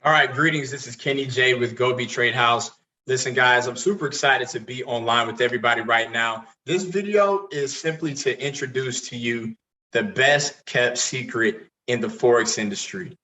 All right, greetings. This is Kenny J with GOBE Tradehouse. Listen, guys, I'm super excited to be online with everybody right now. This video is simply to introduce to you the best kept secret in the Forex industry,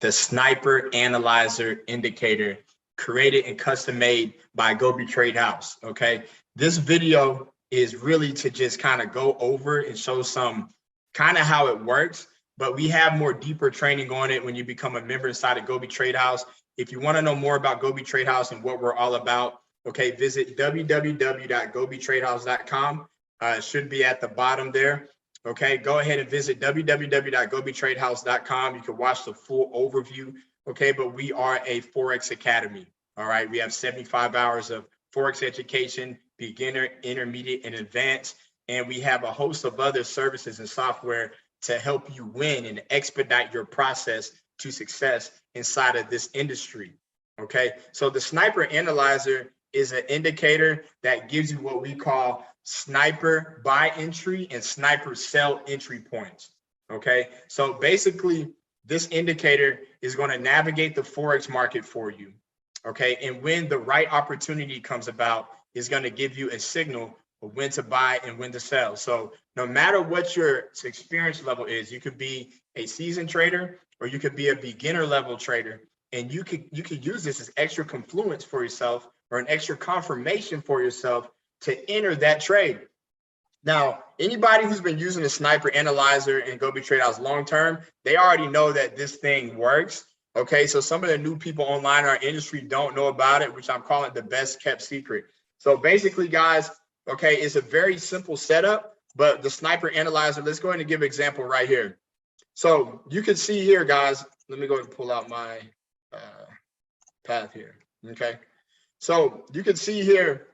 the Sniper Analyzer Indicator, created and custom made by GOBE Tradehouse. Okay, this video is really to just kind of go over and show some kind of how it works. But we have more deeper training on it when you become a member inside of GOBE Tradehouse. If you want to know more about GOBE Tradehouse and what we're all about, okay, visit www.gobetradehouse.com. It should be at the bottom there. Okay, go ahead and visit www.gobetradehouse.com. You can watch the full overview. Okay, but we are a Forex Academy. All right, we have 75 hours of Forex education, beginner, intermediate, and advanced. And we have a host of other services and software to help you win and expedite your process to success inside of this industry. Okay, so the Sniper Analyzer is an indicator that gives you what we call sniper buy entry and sniper sell entry points. Okay, so basically this indicator is going to navigate the Forex market for you. Okay, and when the right opportunity comes about, is going to give you a signal of when to buy and when to sell. So no matter what your experience level is, you could be a seasoned trader or you could be a beginner level trader, and you could use this as extra confluence for yourself or an extra confirmation for yourself to enter that trade. Now, anybody who's been using the Sniper Analyzer and GOBE Tradehouse long term, they already know that this thing works. Okay, so some of the new people online in our industry don't know about it, which I'm calling the best kept secret. So basically, guys, okay, it's a very simple setup, but the Sniper Analyzer, let's go ahead and give an example right here. So you can see here, guys, let me go ahead and pull out my path here, okay? So you can see here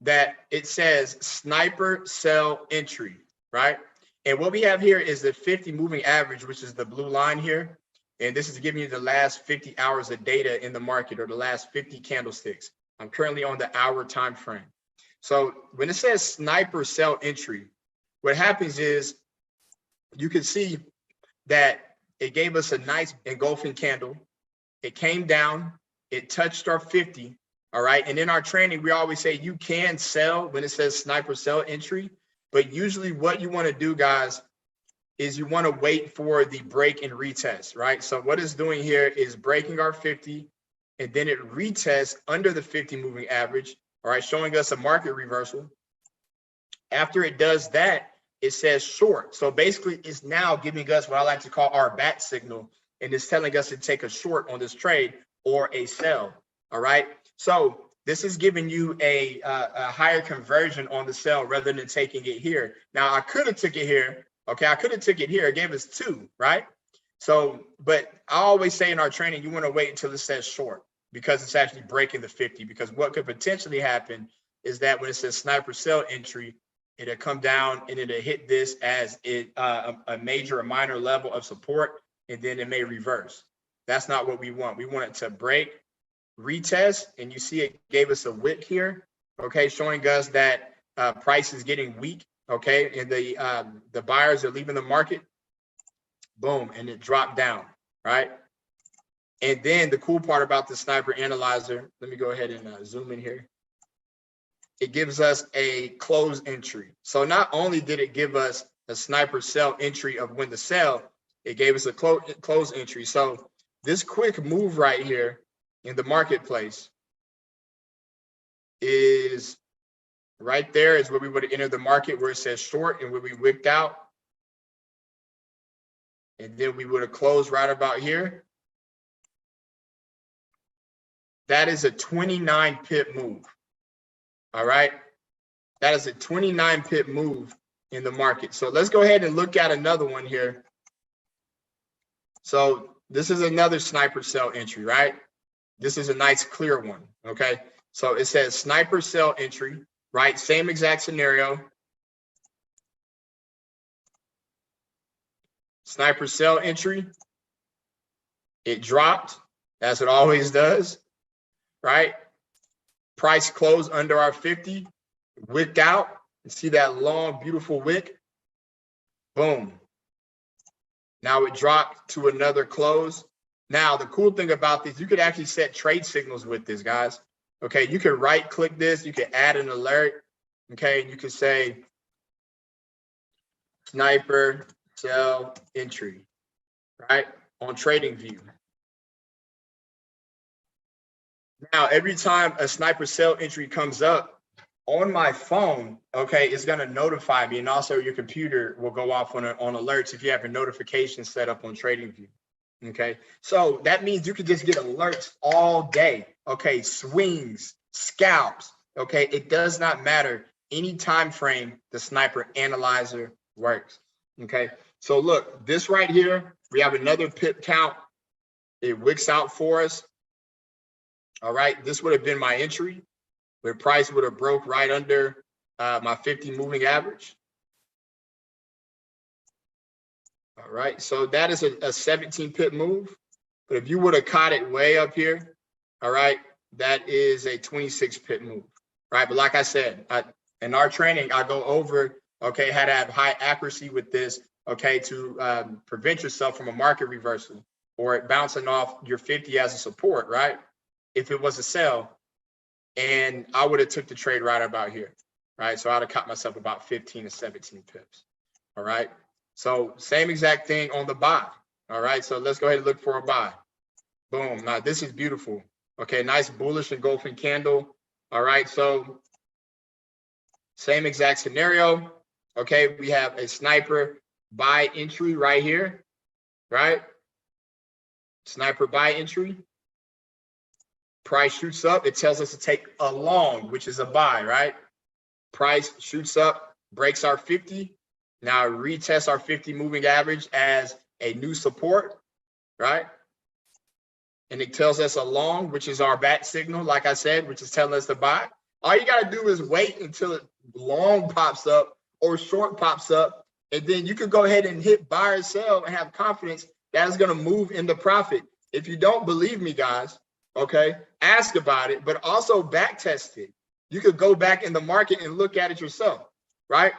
that it says Sniper Sell Entry, right? And what we have here is the 50 moving average, which is the blue line here. And this is giving you the last 50 hours of data in the market or the last 50 candlesticks. I'm currently on the hour time frame. So when it says Sniper Sell Entry, what happens is you can see that it gave us a nice engulfing candle. It came down, it touched our 50, all right? And in our training, we always say you can sell when it says Sniper Sell Entry, but usually what you want to do, guys, is you want to wait for the break and retest, right? So what it's doing here is breaking our 50, and then it retests under the 50 moving average, all right, showing us a market reversal. After it does that, it says short. So basically, it's now giving us what I like to call our bat signal, and it's telling us to take a short on this trade or a sell, all right? So this is giving you a higher conversion on the sell rather than taking it here. Now, I could have took it here, okay? I could have took it here. It gave us 2, right? So, but I always say in our training, you want to wait until it says short, because it's actually breaking the 50, because what could potentially happen is that when it says Sniper Sell Entry, it'll come down and it'll hit this as a major or minor level of support, and then it may reverse. That's not what we want. We want it to break, retest, and you see it gave us a wick here, okay, showing us that price is getting weak, okay, and the buyers are leaving the market. Boom, and it dropped down, right? And then the cool part about the Sniper Analyzer, let me go ahead and zoom in here. It gives us a close entry. So not only did it give us a Sniper Sell Entry of when to sell, it gave us a close entry. So this quick move right here in the marketplace is right there is where we would have entered the market, where it says short and where we wicked out. And then we would have closed right about here. That is a 29 pip move. All right. That is a 29 pip move in the market. So let's go ahead and look at another one here. So this is another Sniper Sell Entry, right? This is a nice clear one. Okay. So it says Sniper Sell Entry, right? Same exact scenario. Sniper Sell Entry. It dropped, as it always does, right? Price closed under our 50, wicked out. You see that long, beautiful wick? Boom. Now it dropped to another close. Now, the cool thing about this, you could actually set trade signals with this, guys. Okay, you can right click this, you can add an alert. Okay, you could say sniper sell entry, right? On TradingView. Now, every time a sniper sell entry comes up on my phone, okay, it's gonna notify me, and also your computer will go off on alerts if you have a notification set up on TradingView. Okay, so that means you can just get alerts all day. Okay, swings, scalps. Okay, it does not matter any time frame the sniper analyzer works. Okay, so look, this right here, we have another pip count. It wicks out for us. All right, this would have been my entry, where price would have broke right under my 50 moving average. All right, so that is a 17 pip move. But if you would have caught it way up here, all right, that is a 26 pip move, right? But like I said, in our training, I go over, okay, how to have high accuracy with this, okay, to prevent yourself from a market reversal or it bouncing off your 50 as a support, right? If it was a sell, and I would have took the trade right about here, right? So I'd have caught myself about 15 to 17 pips, all right? So same exact thing on the buy, all right? So let's go ahead and look for a buy. Boom, now this is beautiful. Okay, nice bullish engulfing candle, all right? So same exact scenario, okay? We have a sniper buy entry right here, right? Sniper buy entry. Price shoots up, it tells us to take a long, which is a buy, right? Price shoots up, breaks our 50. Now retest our 50 moving average as a new support, right? And it tells us a long, which is our bat signal, like I said, which is telling us to buy. All you gotta do is wait until it long pops up or short pops up, and then you could go ahead and hit buy or sell and have confidence that is gonna move into profit. If you don't believe me, guys, okay, ask about it, but also back test it. You could go back in the market and look at it yourself, right?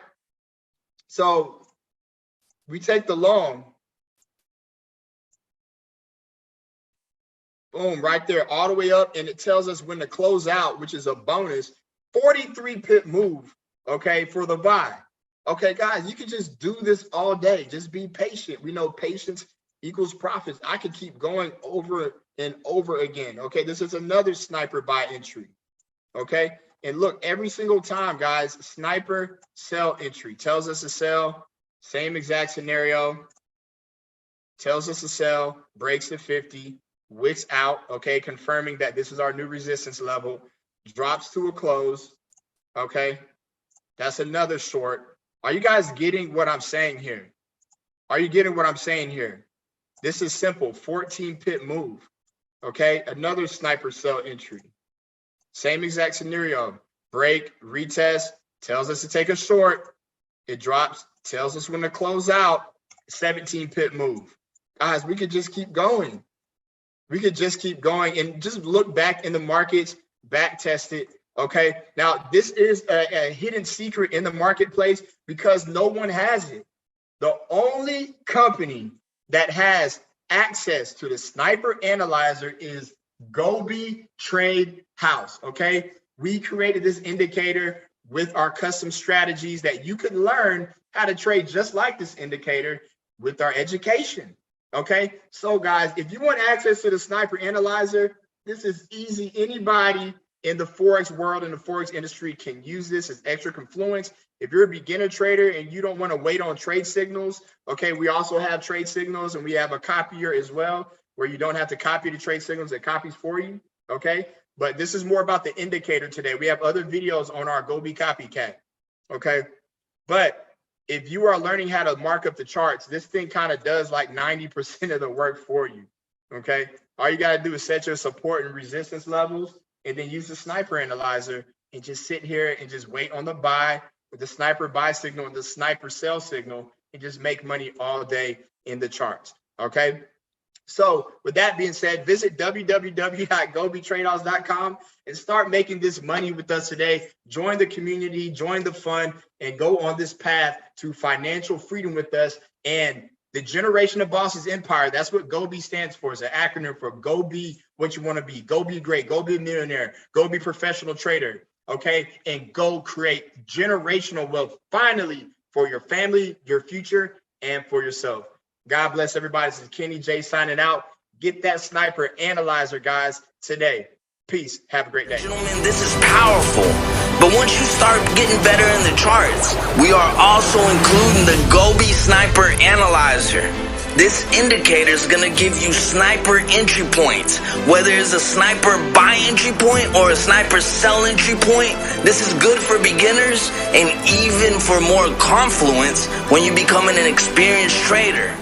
So we take the long, boom, right there, all the way up, and it tells us when to close out, which is a bonus, 43 pip move, okay, for the buy. Okay, guys, you can just do this all day. Just be patient. We know patience equals profits. I could keep going over and over again. Okay, this is another sniper buy entry. Okay, and look, every single time, guys, sniper sell entry tells us to sell. Same exact scenario. Tells us to sell, breaks the 50, wicks out, okay, confirming that this is our new resistance level, drops to a close. Okay, that's another short. Are you guys getting what I'm saying here? Are you getting what I'm saying here? This is simple, 14 pip move. Okay, another sniper sell entry. Same exact scenario. Break, retest, tells us to take a short. It drops, tells us when to close out. 17 pip move. Guys, we could just keep going. We could just keep going and just look back in the markets, back test it. Okay, now this is a hidden secret in the marketplace because no one has it. The only company that has access to the sniper analyzer is GOBE Tradehouse. Okay, we created this indicator with our custom strategies that you could learn how to trade just like this indicator with our education. Okay, so guys, if you want access to the sniper analyzer, this is easy. Anybody in the Forex world, in the Forex industry can use this as extra confluence. If you're a beginner trader and you don't want to wait on trade signals, okay, we also have trade signals and we have a copier as well where you don't have to copy the trade signals, it copies for you, okay? But this is more about the indicator today. We have other videos on our GOBE copycat, okay? But if you are learning how to mark up the charts, this thing kind of does like 90% of the work for you, okay? All you got to do is set your support and resistance levels and then use the sniper analyzer and just sit here and just wait on the buy with the sniper buy signal and the sniper sell signal and just make money all day in the charts, okay? So with that being said, visit www.gobetradehouse.com and start making this money with us today. Join the community, join the fun, and go on this path to financial freedom with us and The Generation of Bosses Empire, that's what GOBE stands for. It's an acronym for Go Be What You Want to Be. Go be great. Go be a millionaire. Go be professional trader. Okay. And go create generational wealth finally for your family, your future, and for yourself. God bless everybody. This is Kenny J signing out. Get that sniper analyzer, guys, today. Peace. Have a great day. Gentlemen, this is powerful. But once you start getting better in the charts, we are also including the GOBE Sniper Analyzer. This indicator is going to give you sniper entry points. Whether it's a sniper buy entry point or a sniper sell entry point, this is good for beginners and even for more confluence when you're becoming an experienced trader.